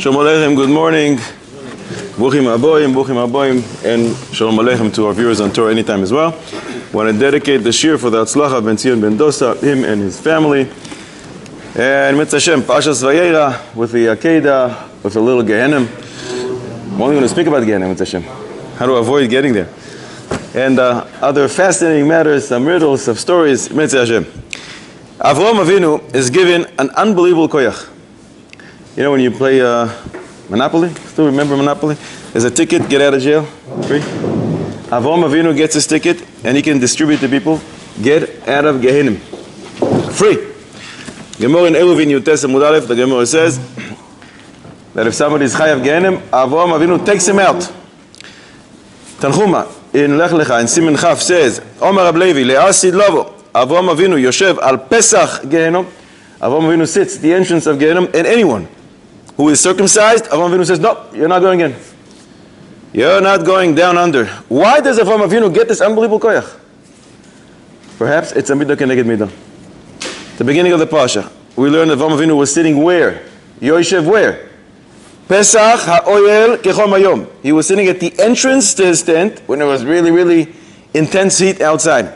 Shalom Aleichem, good morning. Buchim Aboim, and Shalom Aleichem to our viewers on Torah Anytime as well. Want to dedicate the shir for the Atzlacha Ben Zion Ben Dosa, him and his family. And Mitzvah Hashem, Pashas Vayeira, with the Akedah, with a little Gehinom. I'm only going to speak about Gehinom, Mitzvah Hashem. How to avoid getting there. And other fascinating matters, some riddles, some stories, Mitzvah Hashem. Avraham Avinu is given an unbelievable koyach. You know when you play Monopoly? Still remember Monopoly? There's a ticket, get out of jail, free. Avraham Avinu gets his ticket and he can distribute to people, get out of Gehenom. Free. Gemara in Eruvin Yutes Amud Aleph, the Gemara says that if somebody is chayav Gehenom, Avraham Avinu takes him out. Tanchuma in Lech Lecha in Siman Chaf says, Omer Rab Levi, le'asid lavo, Avraham Avinu yoshev al Pesach Gehenom. Avraham Avinu sits at the entrance of Gehenom, and anyone who is circumcised, Avraham Avinu says, no, you're not going in. You're not going down under. Why does Avraham Avinu get this unbelievable koyach? Perhaps it's a midah keneged midah. The beginning of the Pasha, we learned that Avraham Avinu was sitting where? Yoshev where? Pesach ha'oyel kechom hayom. He was sitting at the entrance to his tent when it was really, really intense heat outside.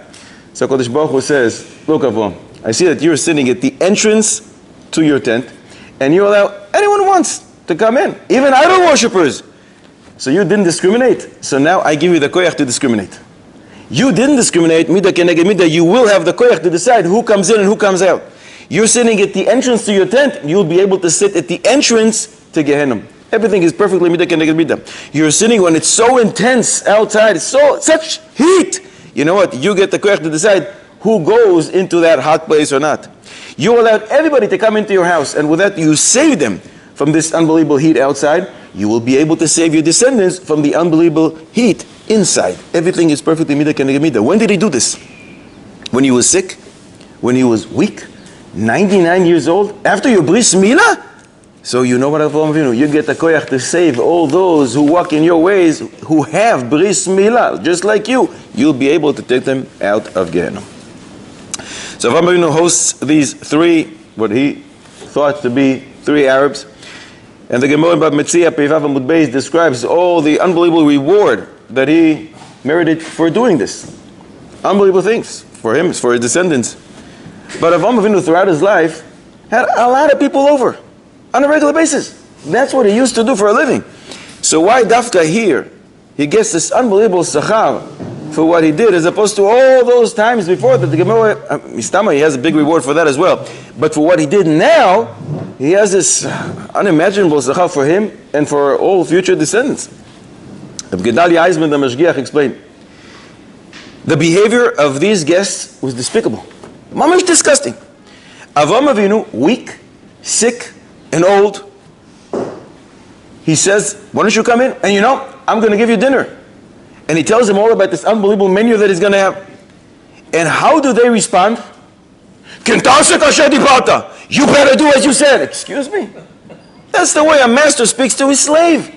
So Kodesh Baruch Hu says, look Avraham, I see that you're sitting at the entrance to your tent and you allow anyone who wants to come in, even idol worshippers. So you didn't discriminate. So now I give you the koyach to discriminate. You didn't discriminate, midah keneged midah. You will have the koyach to decide who comes in and who comes out. You're sitting at the entrance to your tent, you'll be able to sit at the entrance to Gehinom. Everything is perfectly midah keneged midah. You're sitting when it's so intense outside, such heat. You know what? You get the koyach to decide who goes into that hot place or not. You allowed everybody to come into your house, and with that you save them from this unbelievable heat outside. You will be able to save your descendants from the unbelievable heat inside. Everything is perfectly midah keneged midah. When did he do this? When he was sick? When he was weak? 99 years old? After your bris milah? So you know what Avraham Avinu, you get the koyach to save all those who walk in your ways, who have bris milah, just like you. You'll be able to take them out of Gehinom. So Avraham Avinu hosts these three, what he thought to be three Arabs. And the Gemara about Metzia Peivav Amud Beis describes all the unbelievable reward that he merited for doing this. Unbelievable things for him, for his descendants. But Avraham Avinu throughout his life had a lot of people over on a regular basis. That's what he used to do for a living. So why Dafka here? He gets this unbelievable sachar for what he did, as opposed to all those times before that the Gemara, he has a big reward for that as well. But for what he did now, he has this unimaginable zachar for him and for all future descendants. Gedalia Eisman, the Mashgiach, explained, the behavior of these guests was despicable. Mamish disgusting. Avraham Avinu, weak, sick, and old, he says, why don't you come in? And you know, I'm going to give you dinner. And he tells them all about this unbelievable menu that he's going to have. And how do they respond? You better do as you said. Excuse me? That's the way a master speaks to his slave.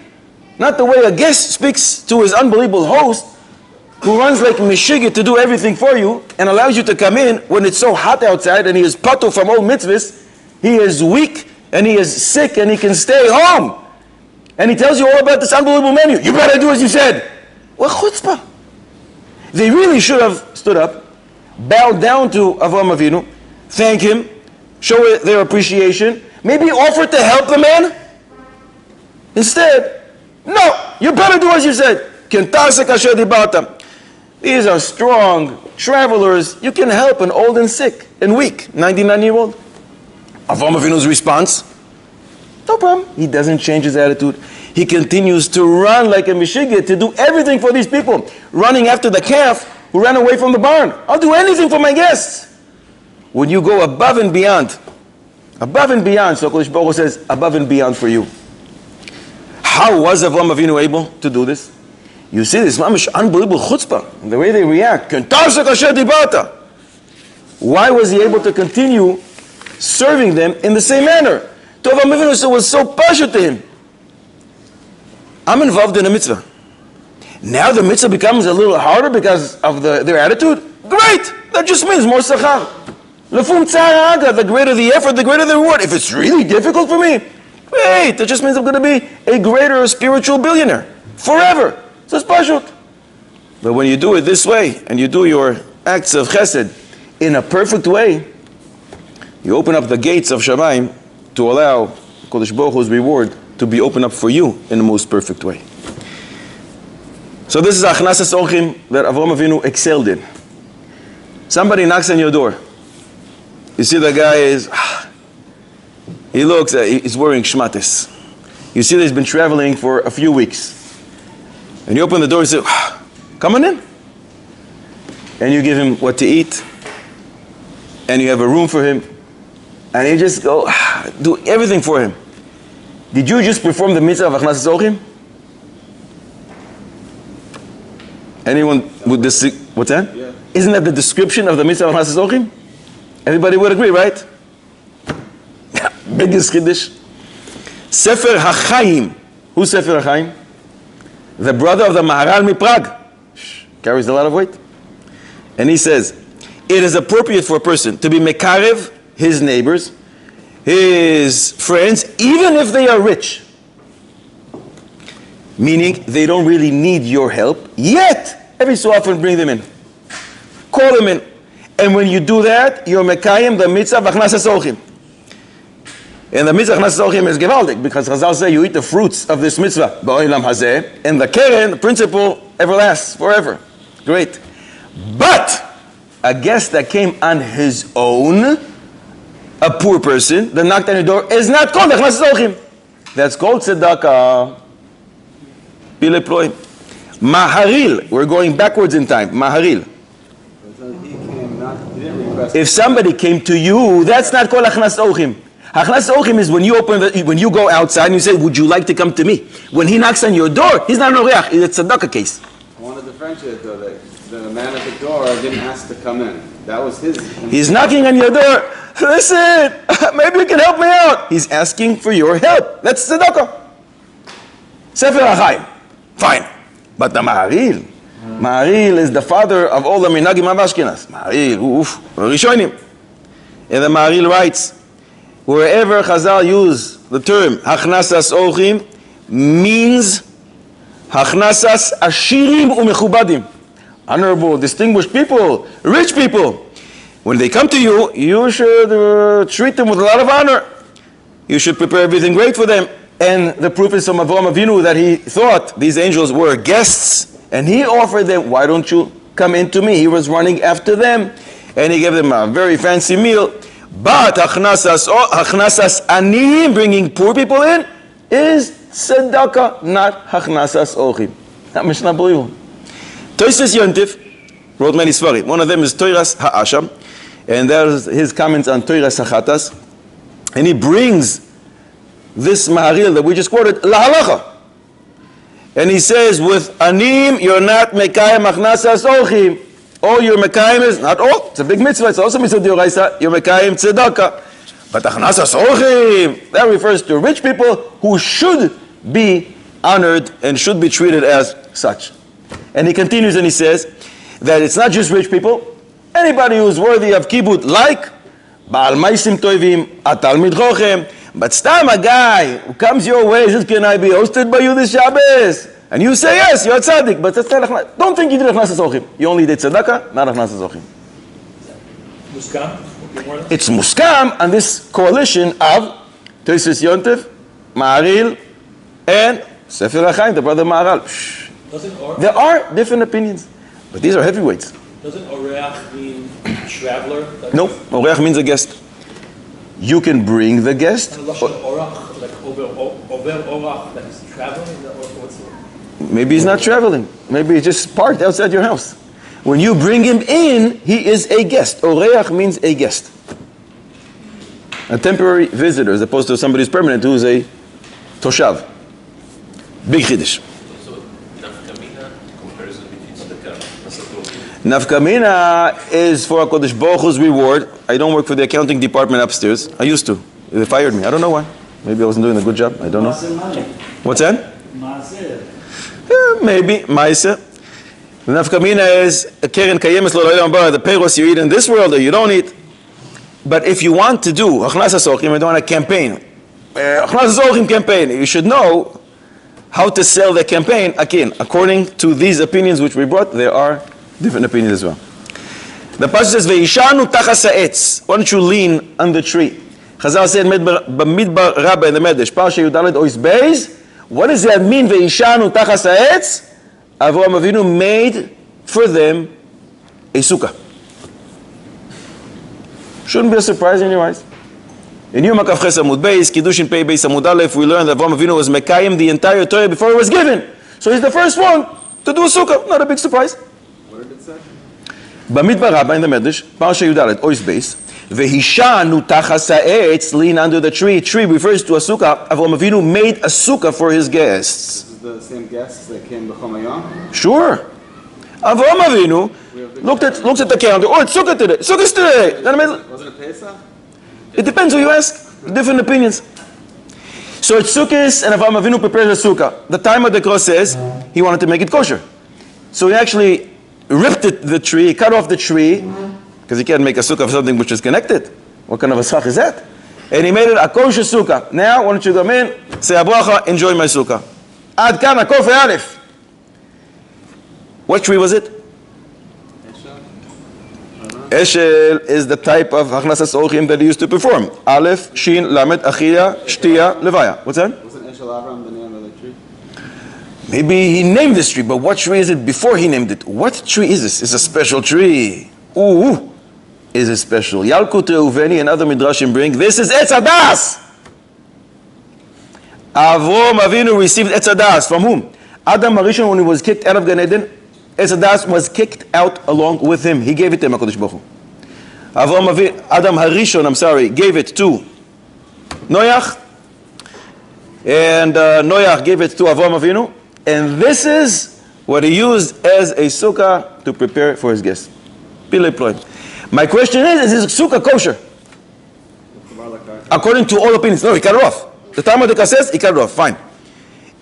Not the way a guest speaks to his unbelievable host, who runs like Meshigit to do everything for you and allows you to come in when it's so hot outside and he is patu from all mitzvahs. He is weak and he is sick and he can stay home. And he tells you all about this unbelievable menu. You better do as you said. What chutzpah? They really should have stood up, bowed down to Avraham Avinu, thank him, show their appreciation, maybe offer to help the man. Instead, no, you better do as you said. These are strong travelers. You can help an old and sick and weak 99-year-old. Avraham Avinu's response, no problem. He doesn't change his attitude. He continues to run like a mishigit to do everything for these people. Running after the calf who ran away from the barn. I'll do anything for my guests. When you go above and beyond, so Kodesh Baruch Hu says, above and beyond for you. How was Avraham Avinu able to do this? You see this mamish unbelievable chutzpah, and the way they react. Why was he able to continue serving them in the same manner? Avraham Avinu was so partial to him. I'm involved in a mitzvah. Now the mitzvah becomes a little harder because of their attitude? Great! That just means more sachar. The greater the effort, the greater the reward. If it's really difficult for me, Great, that just means I'm going to be a greater spiritual billionaire forever. So it's pashut. But when you do it this way, and you do your acts of chesed in a perfect way, you open up the gates of Shamayim to allow Kodesh Baruch Hu's reward to be opened up for you in the most perfect way. So this is Achnasas Orchim that Avraham Avinu excelled in. Somebody knocks on your door. You see the guy he's wearing shmatis. You see that he's been traveling for a few weeks. And you open the door and say, come on in. And you give him what to eat. And you have a room for him. And you just go, do everything for him. Did you just perform the mitzvah of Achnasas Orchim? Anyone would disagree? What's that? Yeah. Isn't that the description of the mitzvah of Achnasas Orchim? Everybody would agree, right? Biggest Kiddush. Sefer HaChaim. Who's Sefer HaChaim? The brother of the Maharal Prague. Carries a lot of weight. And he says, it is appropriate for a person to be mekarev his neighbors, his friends, even if they are rich. Meaning they don't really need your help, yet every so often bring them in. Call them in. And when you do that, you're mekayim the mitzvah of Achnasas Orchim. And the mitzvah of Achnasas Orchim is gewaldig, because Chazal say you eat the fruits of this mitzvah, ba'olam hazeh, and the keren, the principle, ever lasts forever. Great. But a guest that came on his own, a poor person that knocked on your door, is not called Achnasas Orchim. That's called tzedakah. Bileploim. Maharil. We're going backwards in time. Maharil. If somebody came to you, that's not called Achnasas Orchim. Achnasas Orchim is when you go outside and you say, would you like to come to me? When he knocks on your door, he's not an oreach. It's a tzedakah case. I want to differentiate though that the man at the door didn't ask to come in. That was his. He's knocking on your door. Listen, maybe you can help me out. He's asking for your help. That's tzedakah. Sefer HaChaim. Fine. But the Maharil is the father of all the Minhagim of Ashkenaz. Maharil, Rishonim. And the Maharil writes, wherever Chazal use the term Achnasas Orchim, means Achnasas Ashirim Umechubadim. Honorable, distinguished people, rich people. When they come to you, you should treat them with a lot of honor. You should prepare everything great for them. And the proof is from Avraham Avinu that he thought these angels were guests, and he offered them, why don't you come into me? He was running after them, and he gave them a very fancy meal. But Achnasas Aniyim, bringing poor people in, is tzedakah, not Achnasas Orchim. That Mishnah unbelievable. Tosfos Yontif wrote many svarim. One of them is Toiras Ha'asham, and there's his comments on Toiras Hachatas, and he brings this Maharil that we just quoted, lahalacha. And he says, with anim, you're not mekayim achnasas orchim. All your mekayim is, not all, it's a big mitzvah, it's also mitzvah d'oraisa, you're mekayim tzedakah. But achnasas orchim, that refers to rich people who should be honored and should be treated as such. And he continues and he says that it's not just rich people, anybody who's worthy of kibbut, like Baal Maisim Toivim, Atalmid Chochem. But stam a guy who comes your way, says, can I be hosted by you this Shabbos? And you say yes, you're a tzaddik, but that's not, don't think you did Achnasas Orchim. You only did tzedakah, not Achnasas Orchim. Muskam? It's muskam on this coalition of Tosfos Yontif, Maharil, and Sefer HaChaim, the brother Maharal. There are different opinions, but these are heavyweights. Doesn't oreach mean traveler? No, oreach means a guest. You can bring the guest. Like over orach, that is traveling? Maybe he's not traveling. Maybe he's just parked outside your house. When you bring him in, he is a guest. Oreach means a guest. A temporary visitor, as opposed to somebody who's permanent, who is a toshav. Big chiddush. Nafkamina is for HaKadosh Baruch Hu's reward. I don't work for the accounting department upstairs. I used to. They fired me. I don't know why. Maybe I wasn't doing a good job. I don't know. What's that? Maybe. Maaseh. Nafkamina is a keren kayemes lo l'olam haba. The peiros you eat in this world or you don't eat. But if you want to do Achnasas Orchim, you don't want to campaign Achnasas Orchim campaign. You should know how to sell the campaign. Again, according to these opinions which we brought, there are different opinions as well. The passage says, "Ve'ishanu tachas ha'etz." Why don't you lean on the tree? Chazal said, "B'midbar Rabbah in the Medrash, Parsha Yudalet Ois Beis." What does that mean? Ve'ishanu tachas ha'etz. Avraham Avinu made for them a sukkah. Shouldn't be a surprise in your eyes. In Yom HaKaf Ches Amud Beis, Kiddushin Pei Beis Amud Aleph, we learned that Avraham Avinu was Mekayim the entire Torah before it was given. So he's the first one to do a sukkah. Not a big surprise. What did it say? B'midbar Rabbah in the Medrash, Parsha Yudalet Ois Beis, Ve'hishanu tachas ha'etz, lean under the tree. Tree refers to a sukkah. Avraham Avinu made a sukkah for his guests. This is the same guests that came b'chom hayom? Sure. Avraham Avinu looks at the calendar. Oh, it's sukkah today. Sukkah's today. Wasn't it Pesach? It depends who you ask. Different opinions. So it's Sukkot, and Avraham Avinu prepares a sukkah. The time of the cross says he wanted to make it kosher. So he actually ripped the tree, cut off the tree, because he can't make a sukkah of something which is connected. What kind of a schach is that? And he made it a kosher sukkah. Now, why don't you come in, say a bracha, enjoy my sukkah. Ad kan kof alef. What tree was it? Eshel is the type of Achnasas Orchim that he used to perform. Aleph, Shin, Lamed, Achia, Shtia, Levaya. What's that? Wasn't Eshel Avram the name of the tree? Maybe he named this tree, but what tree is it before he named it? What tree is this? It's a special tree. Ooh, is it special? Yalkut Reuveni and other midrashim bring, this is Etz Hadas. Avraham Avinu received Etz Hadas. From whom? Adam Harishon, when he was kicked out of Gan Eden, Etz Hadas was kicked out along with him. He gave it to him, HaKadosh Baruch Hu. Adam Harishon, gave it to Noach. And Noach gave it to Avraham Avinu. And this is what he used as a sukkah to prepare for his guests. Pilei Ploy. My question is this sukkah kosher? According to all opinions. No, he cut it off. The Talmud says he cut it off. Fine.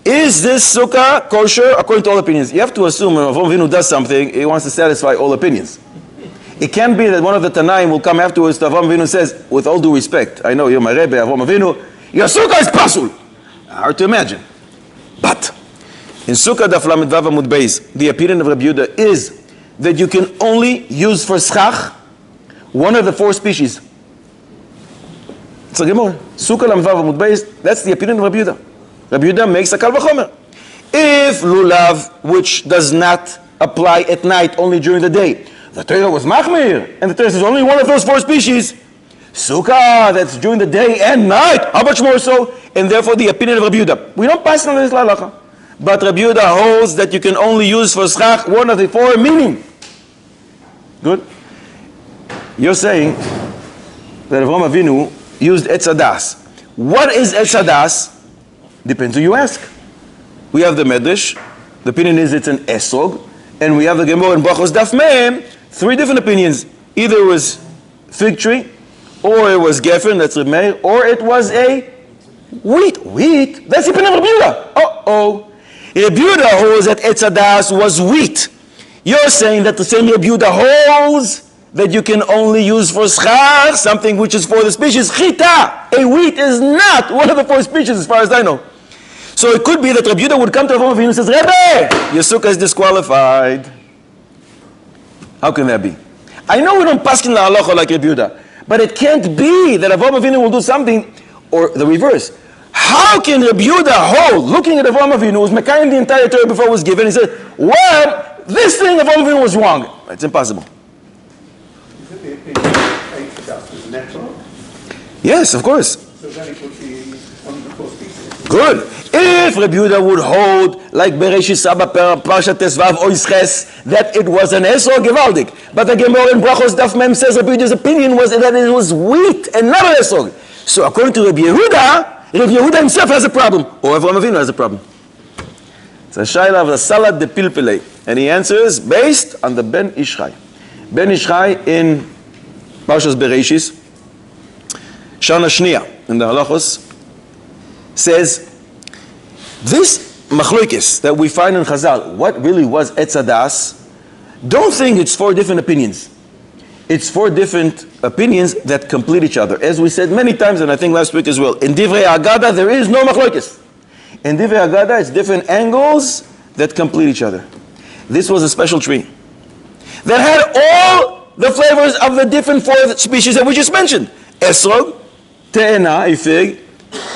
Is this sukkah kosher according to all opinions? You have to assume when Avraham Avinu does something, he wants to satisfy all opinions. It can't be that one of the Tanaim will come afterwards to Avraham Avinu and says, with all due respect, I know you're my Rebbe, Avraham Avinu, your sukkah is pasul. Hard to imagine. But in Sukkah Daf Lamed Vav Amud Beis, the opinion of Rabbi Yehuda is that you can only use for schach one of the four species. It's a Gemara. Sukkah Lamed Vav Amud Beis, that's the opinion of Rabbi Yehuda. Rabbi Yehuda makes a kal v'chomer. If lulav, which does not apply at night, only during the day, the Torah was machmir, and the Torah says only one of those four species, sukkah, that's during the day and night, how much more so? And therefore the opinion of Rabbi Yehuda. We don't pass on this lalacha. But Rabbi Yehuda holds that you can only use for schach one of the four, meaning. Good? You're saying that Avraham Avinu used Etz Hadas. What is Etz Hadas? Depends who you ask. We have the Medrash. The opinion is it's an esog. And we have the Gemara in Brachos Daf Mem. Three different opinions. Either it was fig tree, or it was gefen, that's Reb Meir, or it was a wheat. Wheat? That's the opinion of Rabbi Yehuda. Uh-oh. Rabbi Yehuda holds that Etz Hadas was wheat. You're saying that the same Rabbi Yehuda holds that you can only use for schach something which is for the species chita. A wheat is not one of the four species as far as I know. So it could be that Rabbi Yehuda would come to Avraham Avinu and says, Rebbe, your sukkah is disqualified. How can that be? I know we don't paskin la halacha like Rabbi Yehuda, but it can't be that Avraham Avinu will do something, or the reverse. How can Rabbi Yehuda hold, looking at Avraham Avinu, who's mekayim the entire Torah before it was given, he said, well, this thing of Avraham Avinu was wrong. It's impossible. Isn't the opinion that Etz Hadas was natural? Yes, of course. So then it would be one of the four species. Good. If Rabbi Yehuda would hold, like Bereshit Saba Parshat Tesvav Oisches, that it was an esor gevaldik, but the Gemara in Brachos Daf Mem says Rabbi Yehuda's opinion was that it was wheat and not an esor. So according to Rabbi Yehuda himself has a problem, or Avraham Avinu has a problem. It's a shayla of the salad de pilpilei, and he answers based on the Ben Ishchai. Ben Ishchai in Parshas Bereshis, Shana Shniya in the Halachos, says this machloikis that we find in Chazal, what really was Etz Hadas, don't think it's four different opinions. It's 4 different opinions that complete each other. As we said many times, and I think last week as well, in Divrei Agada there is no machlokes. In Divrei Agada it's different angles that complete each other. This was a special tree that had all the flavors of the different 4 species that we just mentioned. Esrog, te'ena, a fig,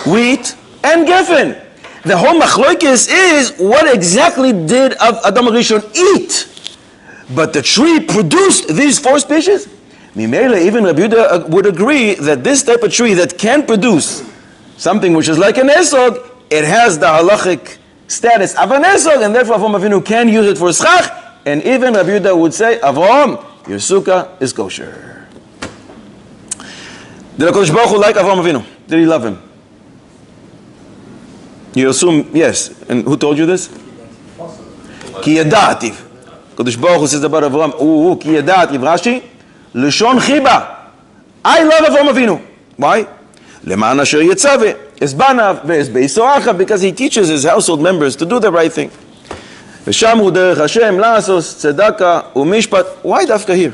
wheat, and geffen. The whole machlokes is what exactly did Adam Rishon eat? But the tree produced these 4 species. Mimele, even Rabbi Yehuda would agree that this type of tree that can produce something which is like an esrog, it has the halachic status of an esrog, and therefore Avraham Avinu can use it for schach. And even Rabbi Yehuda would say, Avraham, your sukkah is kosher. Did HaKadosh Baruch Hu like Avraham Avinu? Did he love him? You assume yes. And who told you this? Ki yadativ. Kadosh Baruch Hu says about Avraham, ki yadativ. Rashi, Lishon chiba. I love Avraham Avinu. Why? Leman asher yitzave esbanav ve'esbeisoachav, because he teaches his household members to do the right thing. V'shamru derech Hashem la'asos tzedaka u'mishpat. Why dafka here?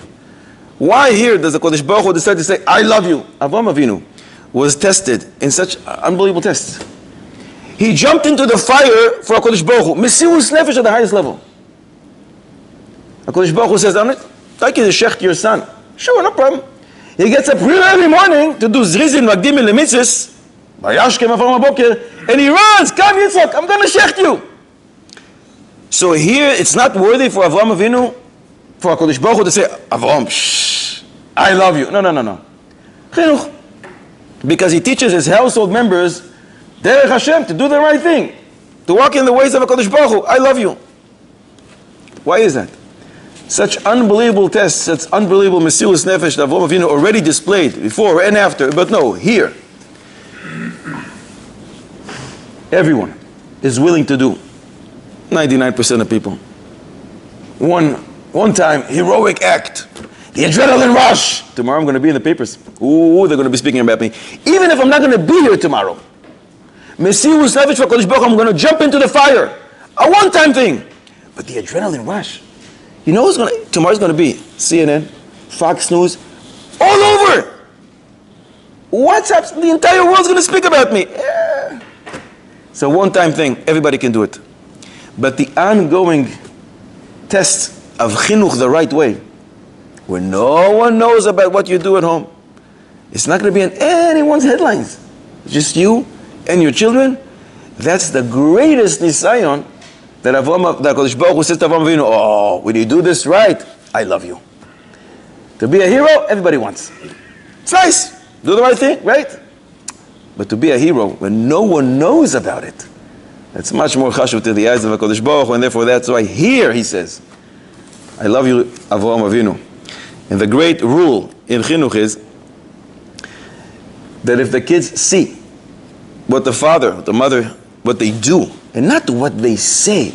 Why here does the Kadosh Baruch Hu decide to say, I love you? Avraham Avinu was tested in such unbelievable tests. He jumped into the fire for HaKadosh Baruch Hu. Mesirus nefesh at the highest level. HaKadosh Baruch Hu says, I'm not like you to shecht your son. Sure, no problem. He gets up real early morning to do zrizin magdim lemitzvahs. Vayashkem Avraham haboker, and he runs, come Yitzchak, I'm going to shecht you. So here, it's not worthy for Avraham Avinu, for HaKadosh Baruch Hu to say, Avraham, shh, I love you. No. Chinuch. Because he teaches his household members derech Hashem, to do the right thing, to walk in the ways of HaKadosh Baruch Hu. I love you. Why is that? Such unbelievable tests, such unbelievable mesirus nefesh that Avraham Avinu already displayed before and after. But no, here, everyone is willing to do. 99% of people. One time, heroic act. The adrenaline rush. Tomorrow I'm going to be in the papers. Ooh, they're going to be speaking about me. Even if I'm not going to be here tomorrow. Mesirus nefesh for Kodesh Baruch Hu, I'm going to jump into the fire. A one-time thing. But the adrenaline rush. You know who's tomorrow's going to be? CNN, Fox News, all over. WhatsApp, the entire world's going to speak about me. Yeah. It's a one-time thing. Everybody can do it. But the ongoing test of chinuch the right way, where no one knows about what you do at home, it's not going to be in anyone's headlines. It's just you and your children. That's the greatest nisayon that HaKadosh Baruch Hu says to Avraham Avinu, oh, when you do this right, I love you. To be a hero, everybody wants. It's nice. Do the right thing, right? But to be a hero when no one knows about it, that's much more chashuv to the eyes of HaKadosh Baruch Hu, and therefore that's why here he says, I love you, Avraham Avinu. And the great rule in chinuch is that if the kids see what the father, the mother, what they do, and not what they say,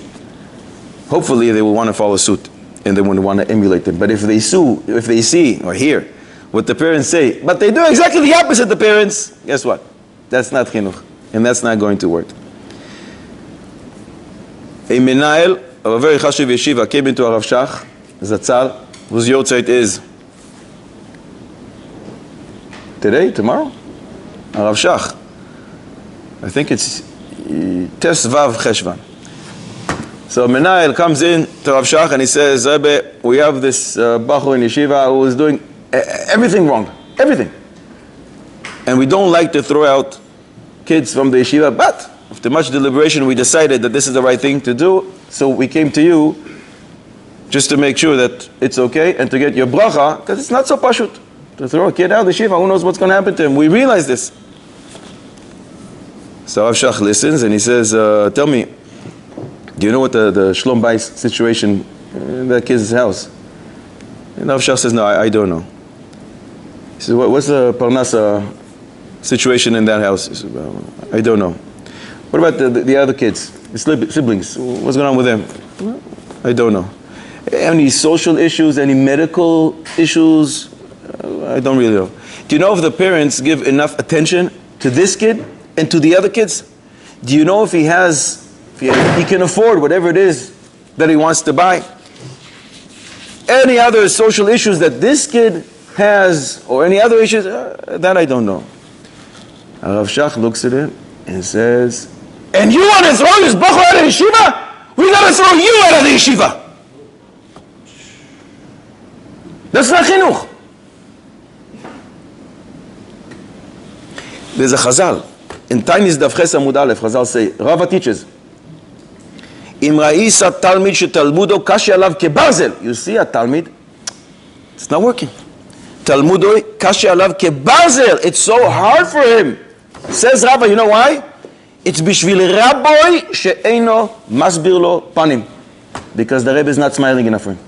hopefully they will want to follow suit and they will want to emulate them. But if they see or hear what the parents say, but they do exactly the opposite the parents, guess what? That's not chinuch, and that's not going to work. A menael of a very chashuv yeshiva came into Rav Shach Zatzal, whose yortzeit is today, tomorrow? Rav Shach. I think it's Tes Vav Cheshvan. So Menael comes in to Rav Shach and he says, Rebbe, we have this Bachur in Yeshiva who is doing everything wrong. Everything. And we don't like to throw out kids from the Yeshiva, but after much deliberation we decided that this is the right thing to do, so we came to you just to make sure that it's okay and to get your bracha, because it's not so pashut to throw a kid out of the Yeshiva. Who knows what's going to happen to him? We realize this. So Rav Shach listens and he says, tell me, do you know what the Shlom Bayis situation in that kid's house? And Rav Shach says, no, I don't know. He says, what's the Parnasa situation in that house? He says, well, I don't know. What about the other kids, the siblings? What's going on with them? Well, I don't know. Any social issues, any medical issues? I don't really know. Do you know if the parents give enough attention to this kid and to the other kids? Do you know if he can afford whatever it is that he wants to buy? any other social issues that this kid has, or any other issues, that I don't know. Rav Shach looks at him and says, and you want to throw this bochor out of the yeshiva? We got to throw you out of the yeshiva. That's not chinuch. There's a Chazal. In Tainis Daf Ches Amud Aleph, Chazal say, Rava teaches, Im ra'isa talmid shetalmudo kashi alav kebarzel. You see a talmid, it's not working. Talmudo kashi alav kebarzel. It's so hard for him. Says Rava, you know why? It's bishvil rabbi she'eino masbir lo panim. Because the Rebbe is not smiling enough for him.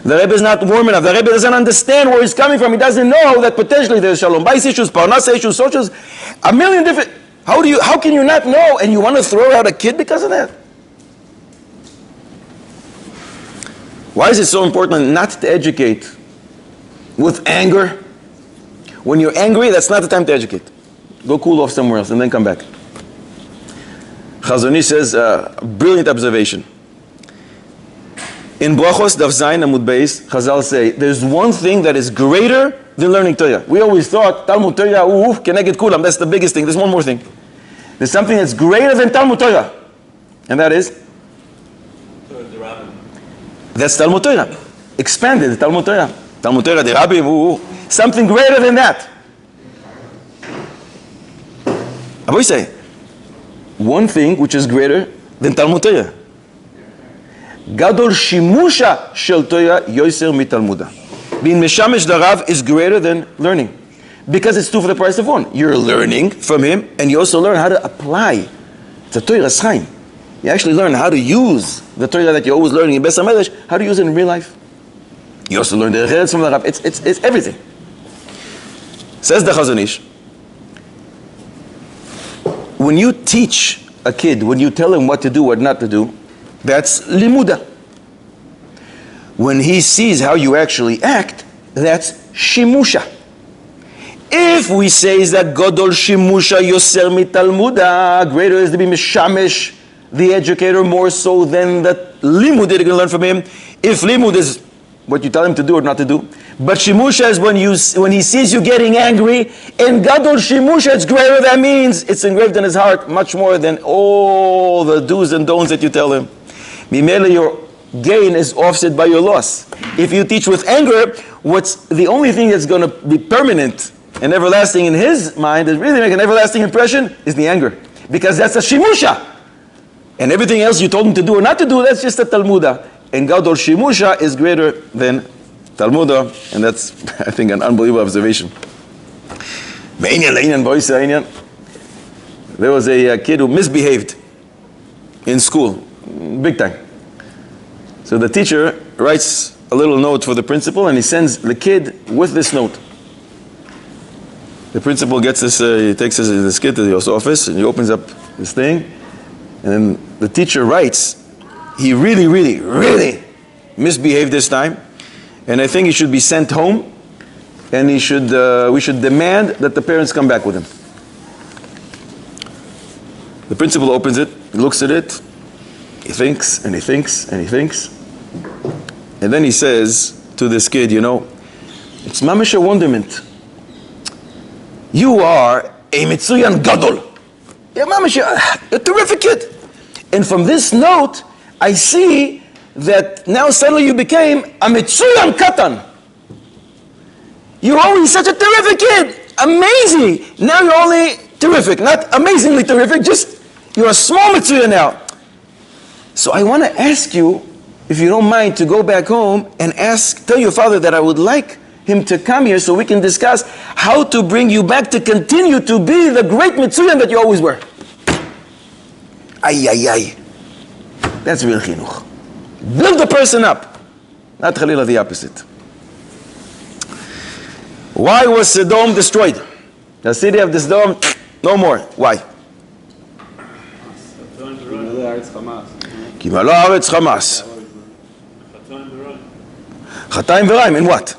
The Rebbe is not warm enough. The Rebbe doesn't understand where he's coming from. He doesn't know that potentially there's shalom bais issues, parnasa issues, socials, a million different. How can you not know and you want to throw out a kid because of that? Why is it so important not to educate with anger? When you're angry, that's not the time to educate. Go cool off somewhere else and then come back. Chazon Ish says, brilliant observation. In Brachos, Daf Zayin Amud Beis, Chazal say, there's one thing that is greater than learning Torah. We always thought, Talmud Torah, keneged kulam, that's the biggest thing. There's one more thing. There's something that's greater than Talmud Torah. And that is? That's Talmud Torah. Expanded, Talmud Torah. Talmud Torah, the Rabbim, something greater than that. What do you say? One thing which is greater than Talmud Torah. Gadol shimusha shel Torah yoser mitalmuda. Being meshamesh darav is greater than learning. Because it's two for the price of one. You're learning from him, and you also learn how to apply. It's a Torah chaim. You actually learn how to use the Torah that you're always learning in Beis HaMedrash, how to use it in real life. You also learn the Riddles from the Rav. It's everything. Says the Chazon Ish, when you teach a kid, when you tell him what to do, what not to do, that's limuda. When he sees how you actually act, that's shimusha. If we say is that Godol shimusha yoser mitalmuda, greater is to be mishamesh, the educator, more so than that limud that you're going to learn from him. If limud is what you tell him to do or not to do, but shimusha is when he sees you getting angry, and Gadol shimusha, it's greater. That means it's engraved in his heart much more than all the do's and don'ts that you tell him. Mimele, your gain is offset by your loss. If you teach with anger, what's the only thing that's going to be permanent and everlasting in his mind, that really make an everlasting impression, is the anger. Because that's a shimusha. And everything else you told him to do or not to do, that's just a talmuda. And Gadol shimusha is greater than talmuda. And that's, I think, an unbelievable observation. There was a kid who misbehaved in school. Big time. So the teacher writes a little note for the principal and he sends the kid with this note. The principal gets this, he takes this kid to the office and he opens up this thing, and then the teacher writes, he really, really, really misbehaved this time, and I think he should be sent home, and we should demand that the parents come back with him. The principal opens it, he looks at it, he thinks, and he thinks, and he thinks. And then he says to this kid, you know, it's mamish a wonderment. You are a mitzuyan gadol. You're mamish a terrific kid. And from this note, I see that now suddenly you became a mitzuyan katan. You're always such a terrific kid. Amazing. Now you're only terrific, not amazingly terrific, just you're a small mitzuyan now. So I want to ask you, if you don't mind, to go back home and tell your father that I would like him to come here so we can discuss how to bring you back to continue to be the great mitzuyan that you always were. Ay, ay, ay. That's real chinuch. Build the person up. Not chalila the opposite. Why was Sodom destroyed? The city of Sodom, no more. Why? כי מלוא הארץ חמאס. Chataim v'raim, in what?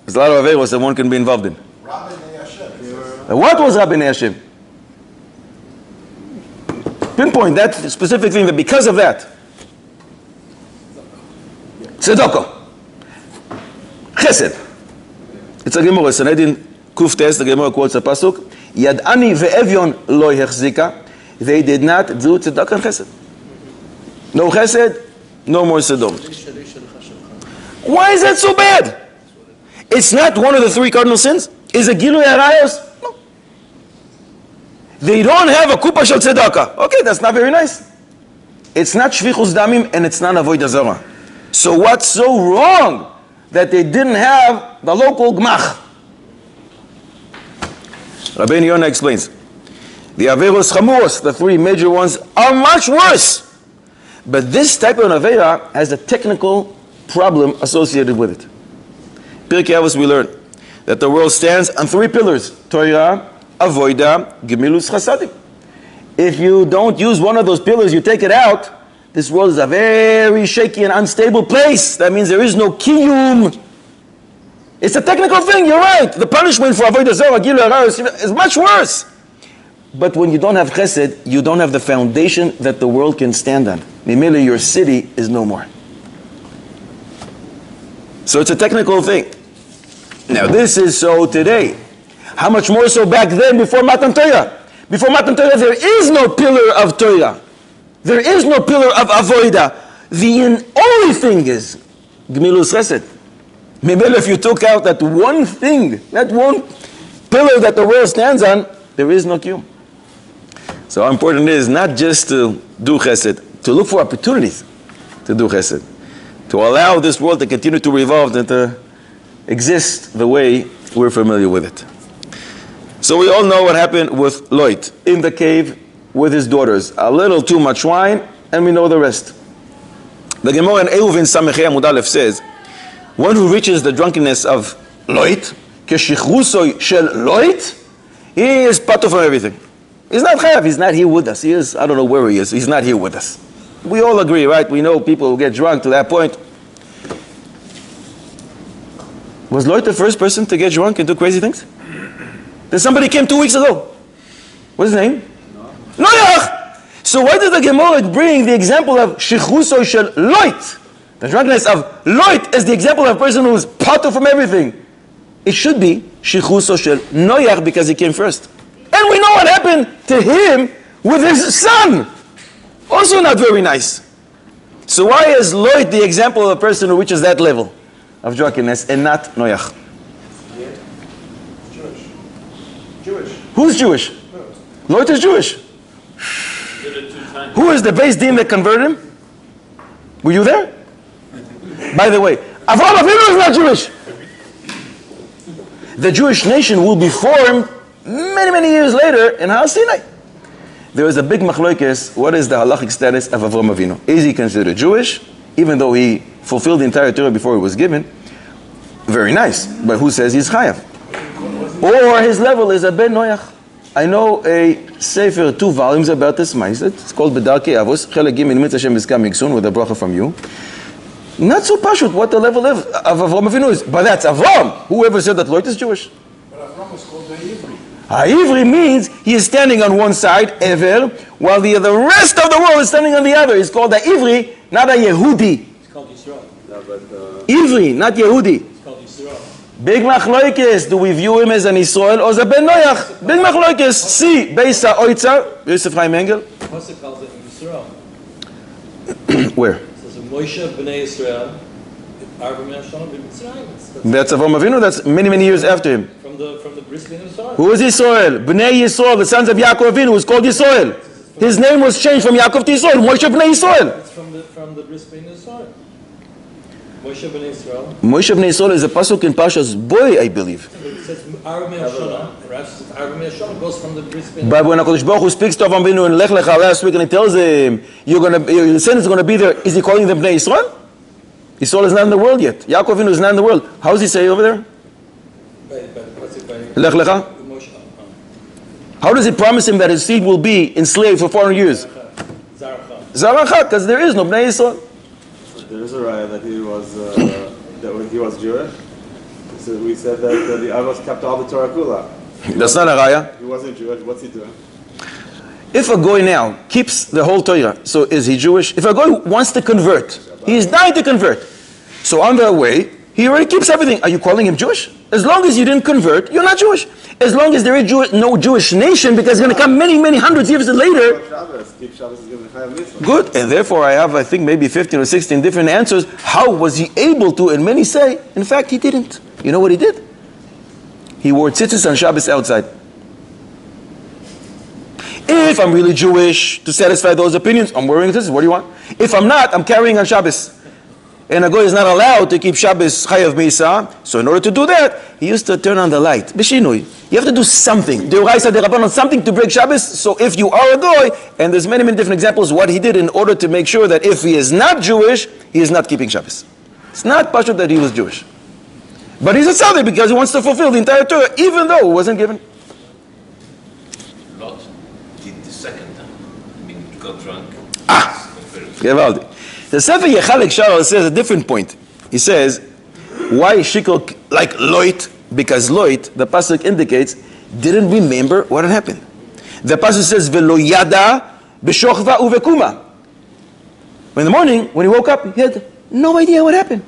There's a lot of aveiros that one can be involved in. What was Rabbi Hashem? Pinpoint that specific thing, that because of that. Tzedakah. chesed. It's a Gemara, Sanhedrin Kuf Tes, the Gemara quotes a pasuk, Yad ani ve'evyon lo yechzika. They did not do tzedakah and chesed. No chesed, no more Sodom. Why is that so bad? It's not one of the three cardinal sins. Is it Gilui Arayos? No. They don't have a kupa shel tzedakah. Okay, that's not very nice. It's not shvichus damim and it's not avodah zarah. So what's so wrong that they didn't have the local gmach? Rabbeinu Yonah explains. The averos chamuros, the three major ones, are much worse. But this type of aveira has a technical problem associated with it. Pirkei Avos we learn that the world stands on three pillars: Torah, avoida, gemilus chasadim. If you don't use one of those pillars, you take it out, this world is a very shaky and unstable place. That means there is no kiyum. It's a technical thing, you're right. The punishment for avodah zarah, gilu arayos, is much worse. But when you don't have chesed, you don't have the foundation that the world can stand on. Mimili, your city is no more. So it's a technical thing. Now this is so today. How much more so back then before Matan Torah? Before Matan Torah there is no pillar of Torah. There is no pillar of avoida. The only thing is Gemilus Chesed. Maybe if you took out that one thing, that one pillar that the world stands on, there is no kiyum. So how important it is not just to do chesed, to look for opportunities to do chesed, to allow this world to continue to revolve and to exist the way we're familiar with it. So we all know what happened with Lot in the cave with his daughters. A little too much wine, and we know the rest. The Gemara in Euvin Samechei Amud Aleph says, one who reaches the drunkenness of Lot, keshichrusoy shel Lot, he is patur from everything. He's not chayav, he's not here with us. He is, I don't know where he is, he's not here with us. We all agree, right? We know people who get drunk to that point. Was Lot the first person to get drunk and do crazy things? Then somebody came 2 weeks ago. What's his name? Noach! So why did the Gemara bring the example of shichruso shel Lot? The drunkenness of Lot is the example of a person who is patur from everything. It should be shichruso shel Noach because he came first. And we know what happened to him with his son. Also not very nice. So why is Lot the example of a person who reaches that level of drunkenness and not Noach? Jewish. Who's Jewish? Lot is Jewish. Who is the base din that converted him? Were you there? By the way, Avraham Avinu is not Jewish. The Jewish nation will be formed many, many years later in Har Sinai. There is a big machlokes. What is the halachic status of Avraham Avinu? Is he considered Jewish, even though he fulfilled the entire Torah before he was given? Very nice, but who says he's chayav? Or his level is a ben Noach. I know a sefer, 2 volumes about this ma'aseh. It's called Bedarkei Avos. Chelek Gimel Mitzvah Hashem is coming soon with a bracha from you. Not so pashut what the level of Avraham Avinu is, but that's Avram. Whoever said that Lot is Jewish? But Avram was called the Ivri. Ha'ivri means he is standing on one side, Ever, while the rest of the world is standing on the other. He's called a Ivri, not a Yehudi. It's called Yisrael. No, but Ivri, not Yehudi. It's called Yisrael. Big machloikes. Do we view him as an Israel or as a Ben Noach? Big machloikes. See, Beisa Oitza, Yosef Chaim Engel. Pasuk calls it Yisrael. Where? It says Moshe b'nei Yisrael, Arba Shalom b'Mitzrayim. That's Avraham Avinu. That's many, many years after him. From the bris bein Yisrael. Who is Yisrael? Bnei Yisrael, the sons of Yaakov Avinu, was called Yisrael. His name was changed from Yaakov to Yisrael. Moshe bnei Yisrael. It's from the bris bein Yisrael. Moshe b'nei Yisrael. Moshe bnei Yisrael is a pasuk in Parshas Boy, I believe. It says Arba Shalom. Rashi says Arba Shalom goes from the bris bein. But when HaKadosh Baruch Hu speaks to Avraham Avinu in Lech Lecha last week and he tells him, your sin is going to be there, is he calling them Bnei Yisrael? Yisrael is not in the world yet. Yaakov Avinu is not in the world. How does he say over there? Lech Lecha? How does he promise him that his seed will be enslaved for 400 years? Zaracha, because there is no Bnei Yisrael. there is a raya that he was that he was Jewish. So we said that the Avos kept all the Torah Kula. That's not a raya. He wasn't Jewish. What's he doing? If a goy now keeps the whole Torah, so is he Jewish? If a goy wants to convert, he is dying to convert. So on their way, He already keeps everything. Are you calling him Jewish? As long as you didn't convert, you're not Jewish. As long as there is no Jewish nation, because it's going to come many, many hundreds of years later. Keep Shabbos is given a chayav mitzvah. Good. And therefore I have, I think, maybe 15 or 16 different answers. How was he able to? And many say, in fact, he didn't. You know what he did? He wore tzitzis on Shabbos outside. If I'm really Jewish, to satisfy those opinions, I'm wearing tzitzis. What do you want? If I'm not, I'm carrying on Shabbos. And a goy is not allowed to keep Shabbos chayav misa. So in order to do that, he used to turn on the light. B'shinui. You have to do something. Deoraisa derabbanon, something to break Shabbos. So if you are a goy, and there's many, many different examples what he did in order to make sure that if he is not Jewish, he is not keeping Shabbos. It's not pashut that he was Jewish. But he's a tzaddik because he wants to fulfill the entire Torah, even though it wasn't given. Lot did the second time. I mean, he got drunk. Gevaldi. The Sefer Yechalek Sharal says a different point. He says, why Shikol like Loit? Because Loit, the pasuk indicates, didn't remember what had happened. The pasuk says, Velo yada b'shochva uvekuma. In the morning, when he woke up, he had no idea what happened.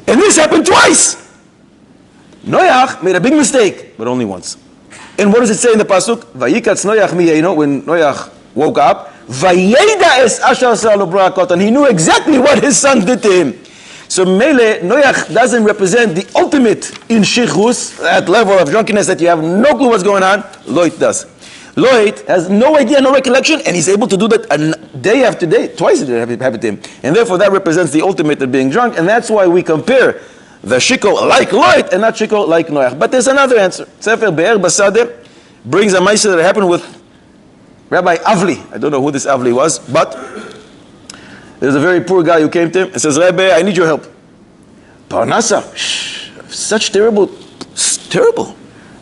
And this happened twice. Noach made a big mistake, but only once. And what does it say in the pasuk? Vayikatz Noach miyeino, when Noach woke up, Vayeira es ashar sa'alo brakot, and he knew exactly what his son did to him. So Mele, Noach doesn't represent the ultimate in shichus, that level of drunkenness that you have no clue what's going on. Loit does. Loit has no idea, no recollection, and he's able to do that day after day. Twice it happened to him. And therefore that represents the ultimate of being drunk, and that's why we compare the shiko like Loit and not shiko like Noach. But there's another answer. Sefer Be'er Basadeh brings a ma'aseh that happened with Rabbi Avli. I don't know who this Avli was, but there's a very poor guy who came to him and says, Rabbi, I need your help. Parnasa, such terrible.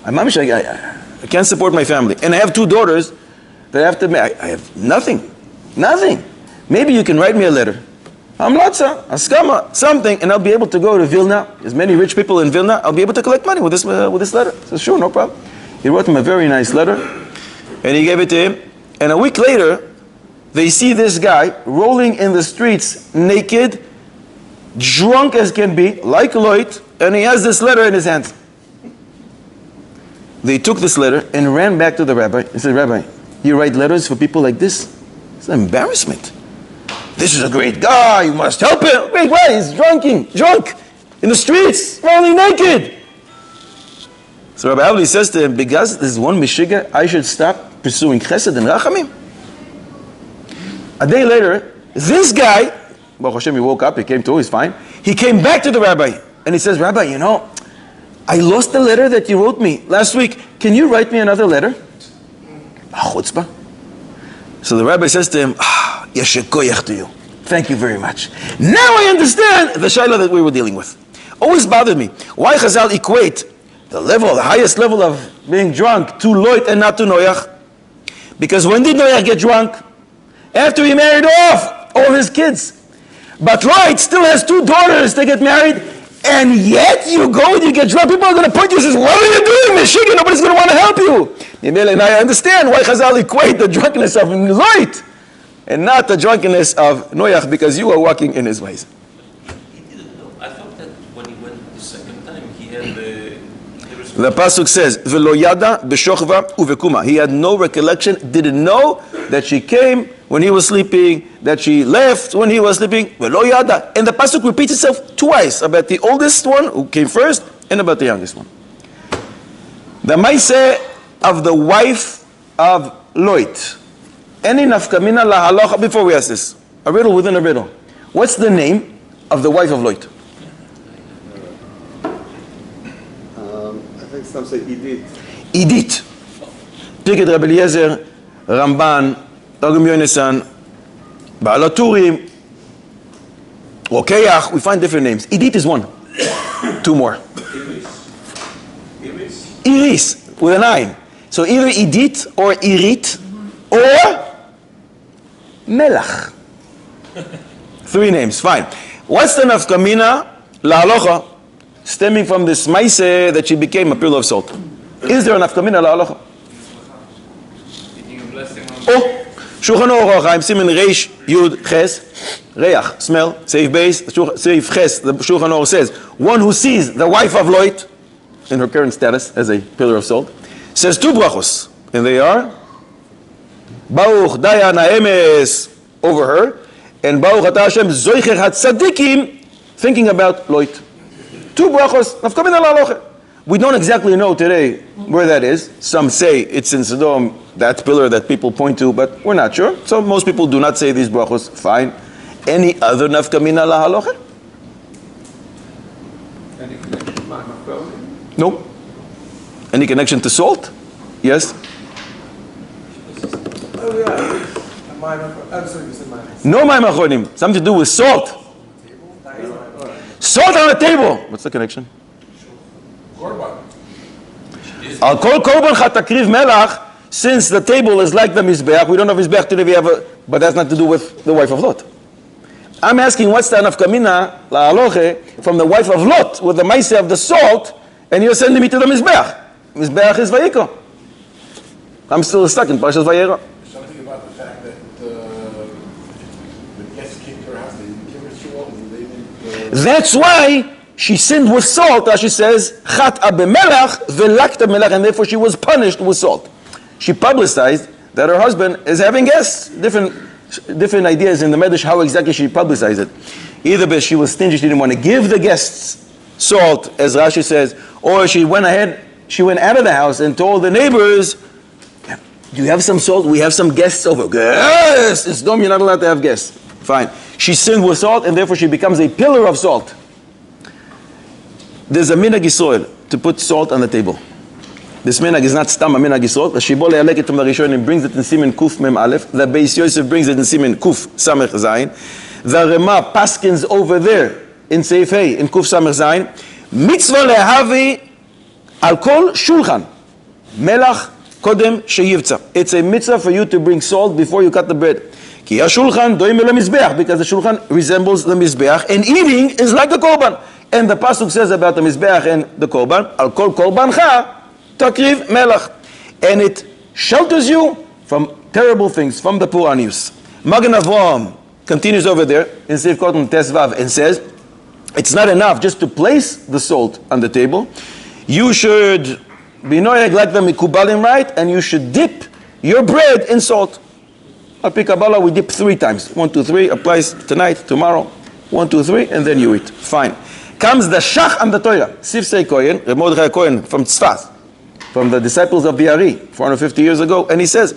I can't support my family. And I have 2 daughters that I have to make. I have nothing. Maybe you can write me a letter. Amlatza, askama, something, and I'll be able to go to Vilna. There's many rich people in Vilna. I'll be able to collect money with this letter. I said, sure, no problem. He wrote him a very nice letter, and he gave it to him. And a week later, they see this guy rolling in the streets naked, drunk as can be, like Loit, and he has this letter in his hands. They took this letter and ran back to the rabbi and said, Rabbi, you write letters for people like this? It's an embarrassment. This is a great guy, you must help him. Wait, why? He's drunk in the streets, rolling naked. So Rabbi Avli says to him, because this is one Mishiga, I should stop pursuing chesed and rachamim. A day later, this guy, Baruch Hashem, he woke up, he came to, he's fine. He came back to the rabbi, and he says, Rabbi, you know, I lost the letter that you wrote me last week. Can you write me another letter? Chutzpah. So the rabbi says to him, Yasher koyach to you. Thank you very much. Now I understand the shayla that we were dealing with. Always bothered me. Why Chazal equate the highest level of being drunk to Loit and not to Noach? Because when did Noach get drunk? After he married off all his kids. But Loit still has 2 daughters to get married, and yet you go and you get drunk. People are going to point you and say, what are you doing, Meshiga? Nobody's going to want to help you. And I understand why Chazal equate the drunkenness of Loit and not the drunkenness of Noach, because you are walking in his ways. He didn't know. I thought that when he went the second time, he had the pasuk says, Velo yada b'shochva uvekuma. He had no recollection, didn't know that she came when he was sleeping, that she left when he was sleeping. Velo yada. And the pasuk repeats itself twice about the oldest one who came first and about the youngest one. The ma'aseh of the wife of Loit. Any nafkamina la halacha, before we ask this, a riddle within a riddle. What's the name of the wife of Loit? I think some say Edith. Edith. Pirkei Rabbi Eliezer, Ramban, Targum Yonesan, Baal HaTurim, Rokeach, we find different names. Edith is one. 2 more. Iris, with an I. So either Edith or Irit or Melach. 3 names, fine. What's the nafkamina la halacha stemming from this ma'aseh that she became a pillar of salt? Is there a nafkamina la halacha? Oh, Shulchan Aruch Chaim, Siman Reish Yud Ches, Reach, smell, Seif Beis, Seif Ches, the Shulchan Aruch says, one who sees the wife of Lot, in her current status as a pillar of salt, says two brachos, and they are Baruch Dayan Ha'emes over her, and Baruch Atah Hashem Zoicher HaTzadikim, thinking about Lot. Two brachos, nafka mina la'aloche. We don't exactly know today where that is. Some say it's in Sodom, that pillar that people point to, but we're not sure. So most people do not say these brachos. Fine. Any other nafka mina la'aloche? Any connection to microphone? No. Any connection to salt? Yes. Oh yeah. Sorry, you said microphone. No mayim achronim. Something to do with salt. Salt on the table. What's the connection? Al kol korban chatakriv melach. Since the table is like the mizbeach, we don't have mizbeach today. We have but that's not to do with the wife of Lot. I'm asking what's the nafka mina la'aloche from the wife of Lot with the ma'aseh of the salt, and you're sending me to the mizbeach. Mizbeach is Vayikra. I'm still stuck in Parshas Vayeira. Something about the fact that the guests came to her house, they didn't give her salt, and they didn't. That's why she sinned with salt, as she says, chat'a b'melach v'lakta melach, and therefore she was punished with salt. She publicized that her husband is having guests. Different ideas in the Medrash how exactly she publicized it. Either because she was stingy, she didn't want to give the guests salt, as Rashi says, or she went out of the house and told the neighbors, do you have some salt? We have some guests over. Yes! It's Sodom, you're not allowed to have guests. Fine. She sinned with salt, and therefore she becomes a pillar of salt. There's a minhag Yisrael to put salt on the table. This minhag is not stam a minhag Yisrael. The Shibboleh Aleket from the Rishon and brings it in Siman Kuf Mem Aleph. The Beis Yosef brings it in Siman Kuf Samech Zayin. The Rema paskins over there in Seif Hey in Kuf Samech Zayin. Mitzvah lehavi al kol shulchan melach kodem sheyivtza. It's a mitzvah for you to bring salt before you cut the bread. Ki ha-shulchan doim el mizbeach, because the shulchan resembles the mizbeach, and eating is like the korban. And the pasuk says about the mizbeach and the korban, al kol korbancha takriv melach, and it shelters you from terrible things, from the poor aniyus. Magen Avraham continues over there in Seif Koton Tesvav and says, it's not enough just to place the salt on the table. You should be noyeg like the mikubalim, right? And you should dip your bread in salt. Al pi Kabbalah, we dip 3 times. 1, 2, 3 applies tonight, tomorrow. 1, 2, 3, and then you eat. Fine. Comes the Shach and the Torah. Sifsei Kohen, Reb Mordechai Kohen from Tzfat, from the disciples of Biari, 450 years ago, and he says,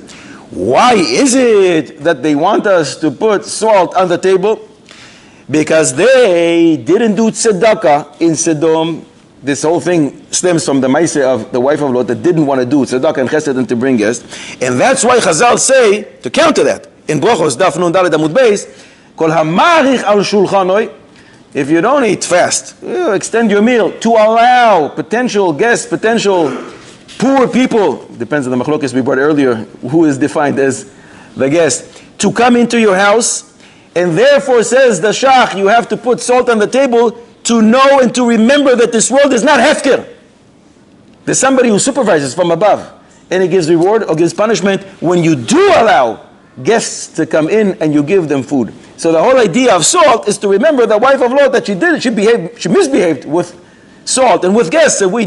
why is it that they want us to put salt on the table? Because they didn't do tzedakah in Sodom. This whole thing stems from the ma'aseh of the wife of Lot that didn't want to do tzedakah and chesed and to bring guests. And that's why Chazal say, to counter that, in Brochos, Daf Nun Dalet Amud Beis, Kol hamarich al shulchanoi, if you don't eat fast, you extend your meal to allow potential guests, potential poor people, depends on the machlokes we brought earlier, who is defined as the guest, to come into your house, and therefore says the Shach, you have to put salt on the table to know and to remember that this world is not hefker. There's somebody who supervises from above, and he gives reward or gives punishment when you do allow guests to come in and you give them food. So the whole idea of salt is to remember the wife of Lot that she misbehaved with salt and with guests, and we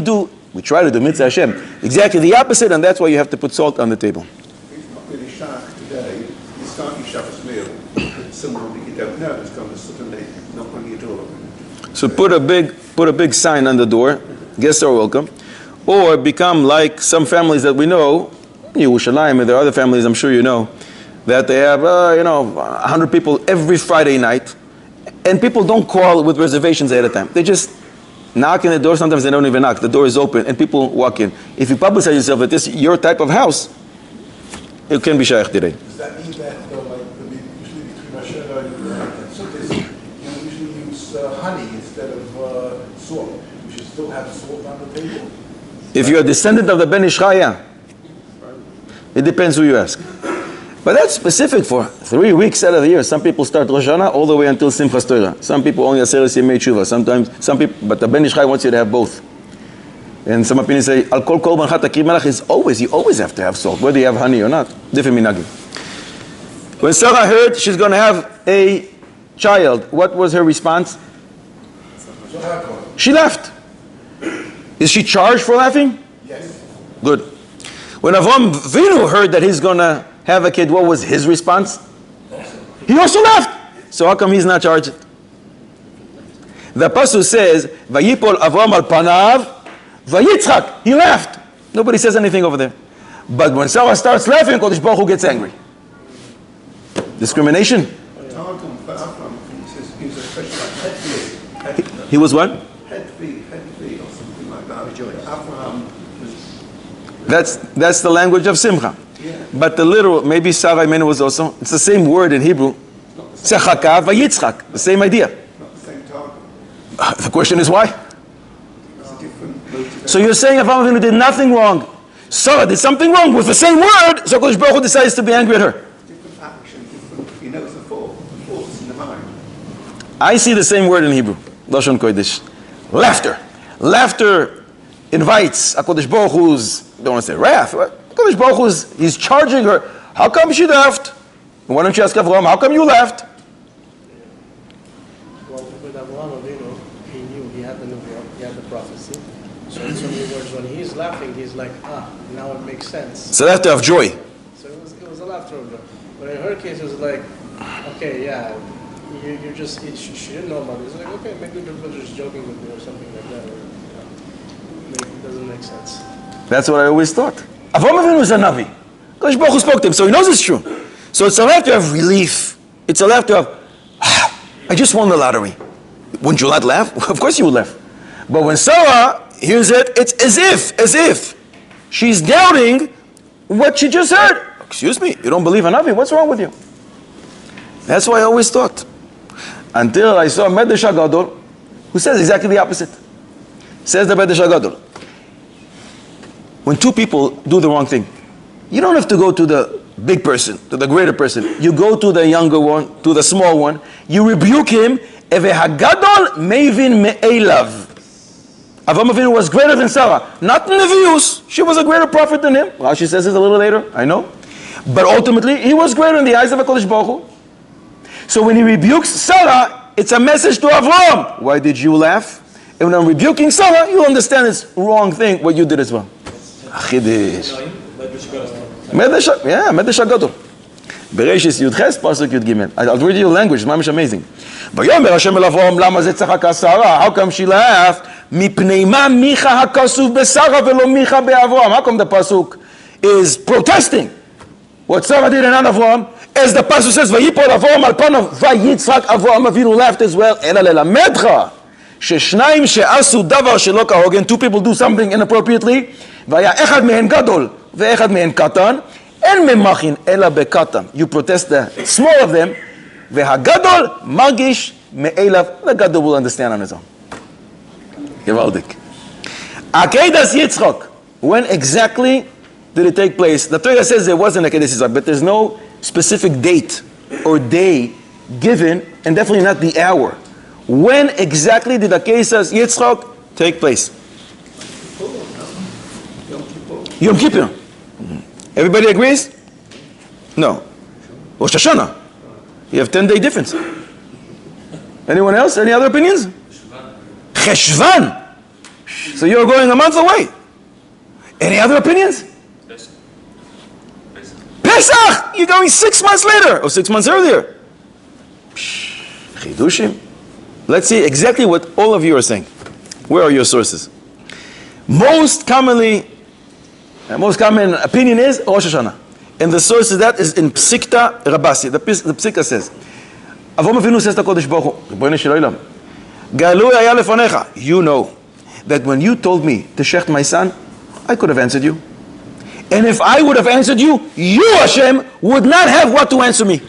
try to do mitzvah Hashem. Exactly the opposite, and that's why you have to put salt on the table. It's not really Shach today. You start your Shabbos meal, someone that you don't know is going to suddenly knock on your door. So put a big sign on the door, guests are welcome, or become like some families that we know, in Yerushalayim, and there are other families I'm sure you know, that they have 100 people every Friday night, and people don't call with reservations ahead of time. They just knock on the door. Sometimes they don't even knock. The door is open, and people walk in. If you publicize yourself that this is your type of house, it can be shaykh today. Does that mean that, usually between Rosh Hashanah and Sukkot, you usually use honey instead of salt? You should still have salt on the table? If you're a descendant of the Ben Ishchaya, it depends who you ask. But that's specific for 3 weeks out of the year. Some people start Rosh Hashanah all the way until Simchas Torah. Some people only Aseres Yemei Tshuva. Some people, but the Ben Ishchai wants you to have both. And some opinions say, Al kol korban chat takriv melach is always, you always have to have salt, whether you have honey or not. Different minhagim. When Sarah heard she's going to have a child, what was her response? She laughed. Is she charged for laughing? Yes. Good. When Avram Avinu heard that he's going to have a kid, what was his response? He also laughed. So how come he's not charged? The pasuk says, "Vayipol Avram al panav, vayitzchak." He laughed. Nobody says anything over there. But when Sarah starts laughing, Kodesh Baruch Hu gets angry. Discrimination. Targum for Abraham, he was a special head He was what? head fee or something like that. Abraham was... That's the language of Simcha. Yeah. But the literal, maybe Sarah Imenu was also, it's the same word in Hebrew. Sechaka vayitzchak, the same idea. Not the same targum. The question is why? It's a different motivation. So you're saying Avraham Avinu did nothing wrong. Sarah did something wrong with the same word, so Kodesh Baruch Hu decides to be angry at her. Different action, different... He knows the thoughts in the mind. I see the same word in Hebrew. Lashon Kodesh. Laughter. Laughter invites HaKadosh Baruch Hu's, don't want to say wrath, HaKadosh Baruch Hu's, he's charging her. How come she laughed? Why don't you ask Avraham, how come you laughed? Well, with Abraham Avinu, he knew he had the nubuah, he had the prophecy. So in so many words, when he's laughing, he's like, now it makes sense. It's a laughter of joy. So it was a laughter of joy. But in her case, it was like, okay, yeah, you're just, she didn't know about it. It's like, okay, maybe the brother's joking with me or something like that. Or, it doesn't make sense. That's what I always thought. Avraham Avinu is a Navi. HaKadosh Baruch Hu spoke to him, so he knows it's true. So it's a laughter of relief. It's a laughter of, I just won the lottery. Wouldn't you not laugh? Of course you would laugh. But when Sarah hears it, it's as if she's doubting what she just heard. Excuse me, you don't believe in Navi? What's wrong with you? That's why I always thought. Until I saw Medrash HaGadol, who says exactly the opposite. Says the Medrash HaGadol, when two people do the wrong thing, you don't have to go to the big person, to the greater person. You go to the younger one, to the small one. You rebuke him. Evehagadol mevin me'elav. Avraham Avinu was greater than Sarah. Not in the views. She was a greater prophet than him. Rashi says it a little later. I know. But ultimately, he was greater in the eyes of HaKadosh Baruch Hu. So when he rebukes Sarah, it's a message to Avraham. Why did you laugh? And when I'm rebuking Sarah, you'll understand it's wrong thing what you did as well. Chidish. Medrash HaGadol. Bereshis Yudches, Pasuk Yud Gimel. I'll read you the language, it's mamish amazing. Vayomer Hashem el Avraham, lama ze tzachaka Sarah? How come she laughed? Mipnei ma micha hakasuv besarah velo micha beAvraham. How come the Pasuk is protesting what Sarah did and not Avraham? As the Pasuk says, Vayipol Avraham al panav, Vayitzchak Avraham Avinu laughed as well. Ela lelamedcha sheshnayim she'asu davar shelo kahogen. Two people do something inappropriately. Vaya echad mehen gadol ve'echad mehen katan. En memachin ela bekatan. You protest the small of them. Ve'hagadol magish me'elav. The gadol will understand on his own. Gevaldik. Akedas Yitzchak. When exactly did it take place? The Torah says there wasn't Akedas Yitzchak, but there's no specific date or day given, and definitely not the hour. When exactly did Akedas Yitzchak take place? Yom Kippur. Everybody agrees? No. Rosh Hashanah. You have 10-day difference. Anyone else? Any other opinions? Cheshvan. So you're going a month away. Any other opinions? Pesach. You're going 6 months later or 6 months earlier. Chidushim. Let's see exactly what all of you are saying. Where are your sources? Most common opinion is Rosh Hashanah. And the source of that is in Psikta Rabasi. The Psikta says, Avraham Avinu says to Kodesh Baruch Hu, Ribono Shel Olam, Galui haya lefanecha. You know that when you told me to shecht my son, I could have answered you. And if I would have answered you, you, Hashem, would not have what to answer me.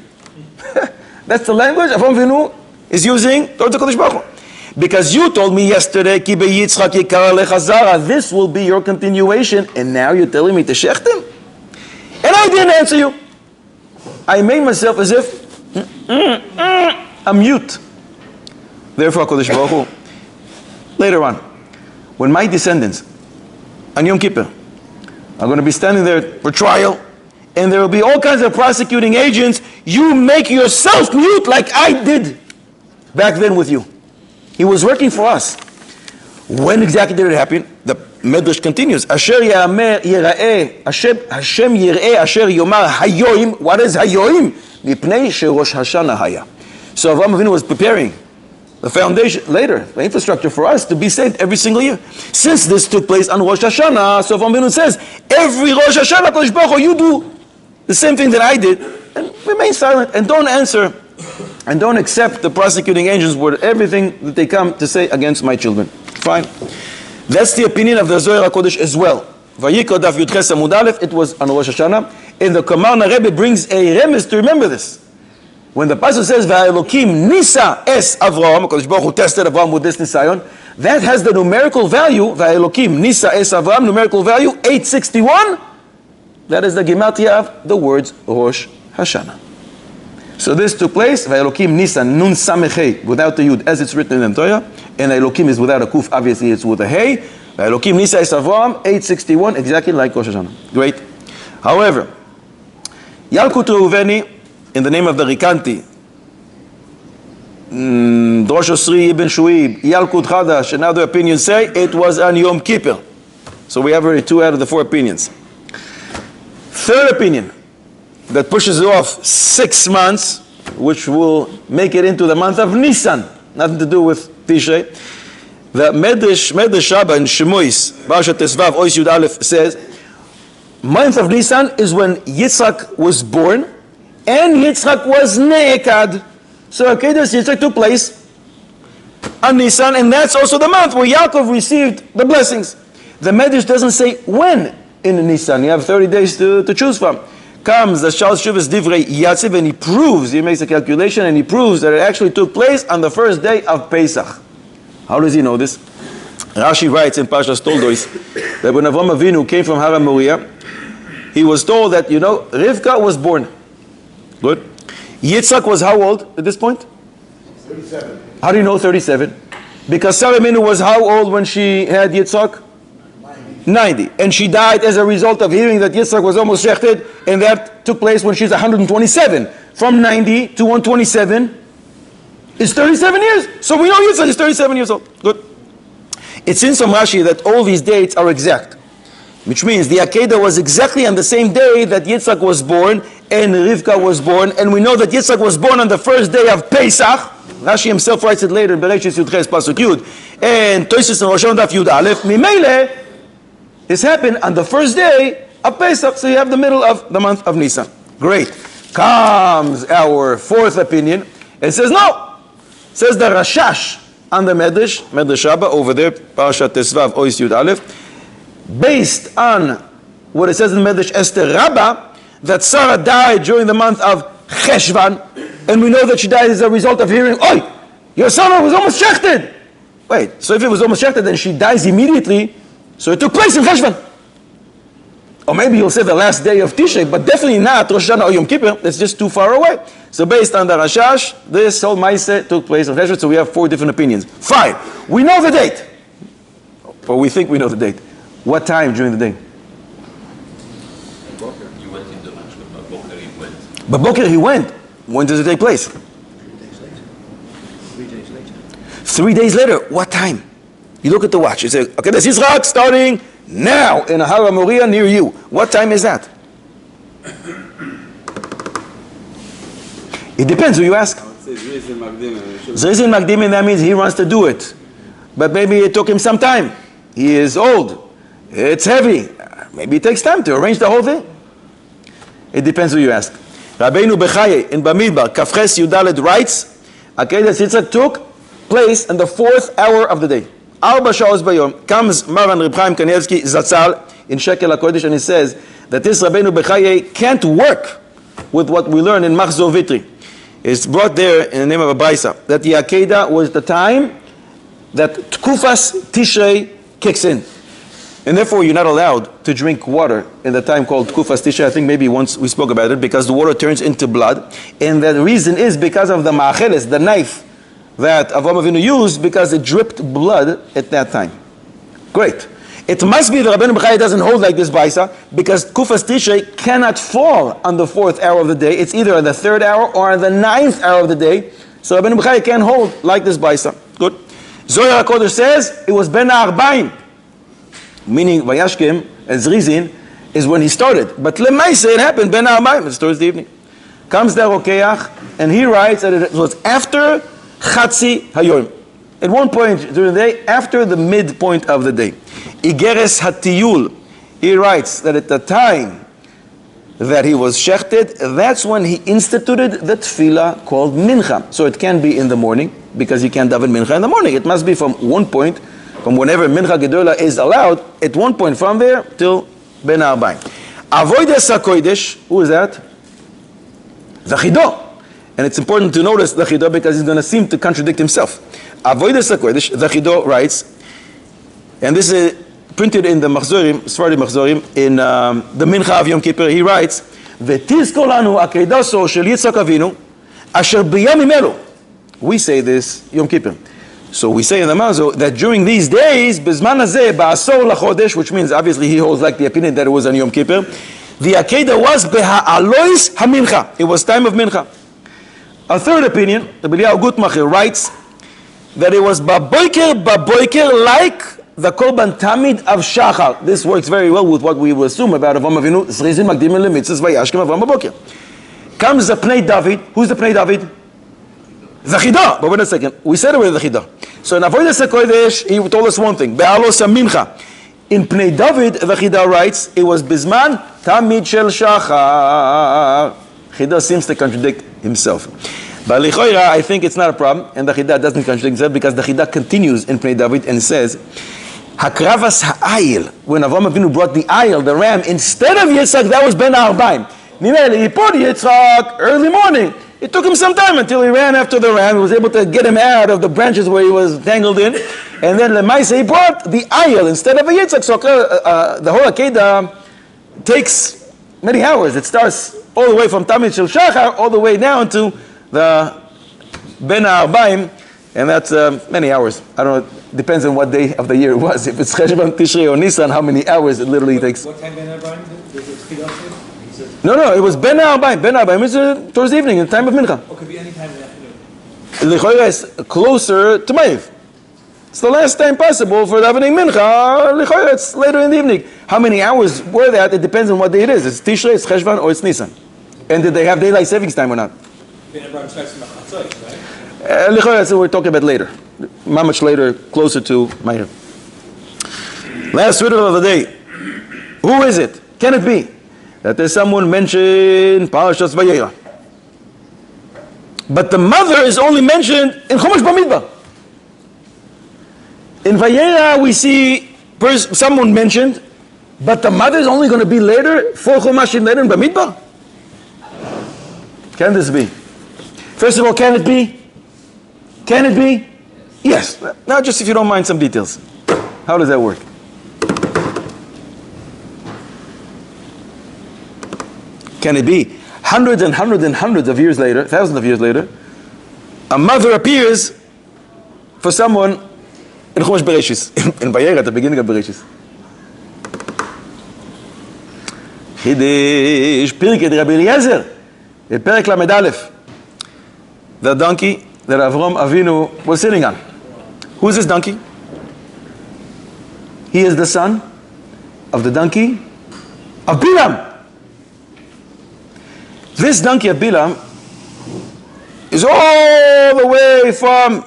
That's the language Avraham Avinu is using towards the Kodesh Baruch Hu. Because you told me yesterday, Ki beyitzchak yikar lecha zara, this will be your continuation, and now you're telling me to shecht him? And I didn't answer you. I made myself as if I'm mute. Therefore, Kodesh Baruch Hu, later on, when my descendants on Yom Kippur are going to be standing there for trial, and there will be all kinds of prosecuting agents. You make yourself mute like I did back then with you. He was working for us. When exactly did it happen? The Medrash continues. Asher yira'eh, Hashem yira'eh asher yomar hayoim. What is hayoim? Mipnei sherosh Hashanah haya. So Avraham Avinu was preparing the foundation, later, the infrastructure for us to be saved every single year. Since this took place on Rosh Hashanah, so Avraham Avinu says, every Rosh Hashanah, Kodesh Baruch Hu, you do the same thing that I did, and remain silent, and don't answer, and don't accept the prosecuting angels with everything that they come to say against my children. Fine. That's the opinion of the Zohar HaKodesh as well. Vayikra daf Yudches Amud Aleph, it was on Rosh Hashanah, and the Kamarna Rebbe brings a remes to remember this. When the pasuk says Va'elokim Nisa es Avraham, because Baruch Hu tested Avraham with this Nisayon, that has the numerical value, Va'elokim Nisa es Avraham, numerical value 861. That is the gematria of the words Rosh Hashanah. So this took place, Va'elokim Nisa Nun Samechei, without the Yud, as it's written in the Torah, and Elokim is without a Kuf, obviously it's with a Hey. Va'elokim Nisa es Avraham, 861, exactly like Rosh Hashanah. Great. However, Yalkut Reuveni, in the name of the Rikanti, Drosh Osri Ibn Shuib, Yalkut Chadash, and other opinions say it was on Yom Kippur. So we have already 2 out of the 4 opinions. Third opinion that pushes it off 6 months, which will make it into the month of Nisan, nothing to do with Tishrei. The Medrash Rabbah in Shemois, Parashat Tesvav, Ois Yud Aleph says, month of Nisan is when Yitzchak was born, and Yitzchak was Ne'ekad. So Akedas Yitzchak took place on Nisan, and that's also the month where Yaakov received the blessings. The Medrash doesn't say when in Nisan. You have 30 days to choose from. Comes the Shal Shuvas Divrei Yatziv, and he proves, he makes a calculation, and he proves that it actually took place on the first day of Pesach. How does he know this? Rashi writes in Parshas Toldos that when Avraham Avinu came from Har Moriah, he was told that, Rivka was born. Good. Yitzchak was how old at this point? 37. How do you know 37? Because Sarah Minu was how old when she had Yitzchak? 90. And she died as a result of hearing that Yitzchak was almost shechted, and that took place when she's 127. From 90 to 127 is 37 years. So we know Yitzchak is 37 years old. Good. It's in some Rashi that all these dates are exact, which means the Akedah was exactly on the same day that Yitzchak was born and Rivka was born, and we know that Yitzchak was born on the first day of Pesach. Rashi himself writes it later in Bereshit Yudches Pasuk Yud, and Tosis and Rosh Hashanah Daf Yud Aleph. Mimele, this happened on the first day of Pesach, so you have the middle of the month of Nisan. Great. Comes our fourth opinion. It says no. It says the Rashash on the Medrash Rabbah over there, Parashat Tesvav Ois Yud Aleph, based on what it says in Medrash Esther Rabbah, that Sarah died during the month of Cheshvan, and we know that she died as a result of hearing, "Oi, your son was almost shechted." Wait, so if it was almost shechted, then she dies immediately, so it took place in Cheshvan. Or maybe you'll say the last day of Tishrei, but definitely not Rosh Hashanah or Yom Kippur. That's just too far away. So based on the Rashash, this whole Maaseh took place in Cheshvan, so we have 4 different opinions. Fine, we know the date, or we think we know the date. What time during the day? You went in the Baboker, he went. Baboker, he went. When does it take place? 3 days later. 3 days later. What time? You look at the watch. You say, okay, this is Yitzchak starting now in Har Moriah near you. What time is that? It depends who you ask. Zrizin Magdim, that means he wants to do it. But maybe it took him some time. He is old. It's heavy. Maybe it takes time to arrange the whole thing. It depends who you ask. Rabbeinu Bechaye in Bamidbar, Kafches Yudalet writes, Akedas Yitzchak took place in the 4th hour of the day. Arba Shaos Bayom. Comes Maran Reb Chaim Kanievsky Zatzal in Shekel HaKodesh, and he says that this Rabbeinu Bechaye can't work with what we learn in Machzor Vitri. It's brought there in the name of a Baisa, that the Akedah was the time that Tkufas Tishrei kicks in. And therefore, you're not allowed to drink water in the time called Tkufas Tishrei. I think maybe once we spoke about it, because the water turns into blood. And the reason is because of the ma'acheles, the knife that Avraham Avinu used, because it dripped blood at that time. Great. It must be that Rabbeinu Bechaya doesn't hold like this Baisa, because Kufas Tishrei cannot fall on the 4th hour of the day. It's either on the 3rd hour or on the 9th hour of the day. So Rabbeinu Bechaya can't hold like this Baisa. Good. Zohar HaKodesh says it was Ben HaArbaim, meaning Vayashkim and Zrizin is when he started. But Lemaise it happened Ben HaArbaim. It's towards the evening. Comes the Rokeach and he writes that it was after Chatzi Hayoim. At one point during the day, after the midpoint of the day. Igeres Hatiyul, he writes that at the time that he was shechted, that's when he instituted the tefillah called Mincha. So it can be in the morning, because you can't daven Mincha in the morning. It must be from one point, from whenever Mincha Gedola is allowed, at one point from there till Ben HaArbaim. Avodas HaKodesh, who is that? The Chidah. And it's important to notice the Chidah because he's going to seem to contradict himself. Avodas HaKodesh, the Chidah writes, and this is printed in the Machzorim, Sfardi Machzorim, in the Mincha of Yom Kippur, he writes, V'tizkor lanu akedaso shel Yitzchak Avinu, asher b'yamim elu. We say this Yom Kippur. So we say in the Mazo that during these days, Bizman hazeh ba'asor lachodesh, which means obviously he holds like the opinion that it was on Yom Kippur, the Akedah was beha'alois hamincha. It was time of Mincha. A third opinion, the Eliyahu Gutmacher writes that it was baboiker like the Korban Tamid of Shachar. This works very well with what we will assume about Avraham Avinu. Zrizin Magdim Lemitzvahs Vayashkem Avraham B'Boker. Comes the Pnei David. Who's the Pnei David? The Chidah. But wait a second. We said it with the Chidah. So in Avodas HaKodesh, he told us one thing. Be'alos HaMincha. In Pnei David, the Chidah writes, it was Bizman Tamid Shel Shachar. Chidah seems to contradict himself. But Vayeira, I think it's not a problem, and the Chidah doesn't contradict himself, because the Chidah continues in Pnei David and says, Hakravas ha'ayil, when Avraham Avinu brought the ayil, the ram, instead of Yitzchak, that was Ben HaArbaim. He put Yitzchak early morning. It took him some time until he ran after the ram. He was able to get him out of the branches where he was tangled in. And then Lemaise, he brought the ayil instead of a Yitzchak. So the whole Akedah takes many hours. It starts all the way from Tamid Shel Shachar, all the way down to the Ben HaArbaim, and that's many hours. I don't know, depends on what day of the year it was. If it's Cheshvan, Tishrei, or Nisan, how many hours it literally takes. What time Ben HaArbaim did? No, it was Ben HaArbaim. Ben HaArbaim is towards the evening, in the time of Mincha. Or could be any time in the afternoon. L'choira is closer to Ma'if. It's the last time possible for davening Mincha. L'choira, it's later in the evening. How many hours were that? It depends on what day it is. It's Tishrei, it's Cheshvan, or it's Nisan. And did they have daylight savings time or not? Ben HaArbaim starts from Chatzos, right? L'choira, so we're talking about later. Not much later, closer to Ma'ir. Last riddle of the day. Who is it? Can it be that there's someone mentioned Parashas Vayeira, but the mother is only mentioned in Chumash Bamidbar? In Vayeira we see someone mentioned, but the mother is only going to be later, 4 Chumashim later in Bamidbar? Can this be? First of all, can it be? Can it be? Yes. Now just if you don't mind some details. How does that work? Can it be hundreds and hundreds and hundreds of years later, thousands of years later, a mother appears for someone in Chumash Bereshis, in Vayeira, at the beginning of Bereshis? Chidish Pirkei Rabbi Eliezer, Perek Lamed Aleph, the donkey that Avraham Avinu was sitting on. Who is this donkey? He is the son of the donkey of Bilam. This donkey of Bilam is all the way from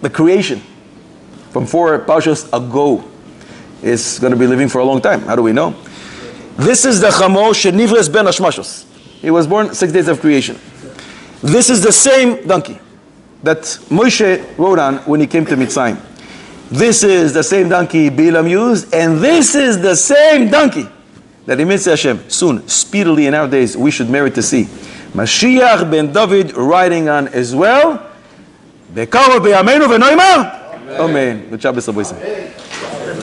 the creation, from 4 parshas ago. It's going to be living for a long time. How do we know? This is the Chamo Shenivres Ben Hashmashos. He was born 6 days of creation. This is the same donkey that Moshe rode on when he came to Mitzrayim. This is the same donkey Bilam used, and this is the same donkey that in Mitzvah Hashem, soon, speedily in our days, we should merit to see Mashiach ben David riding on as well. Bekarov b'yameinu v'noimar. Amen. Good job, Mr. Boyson.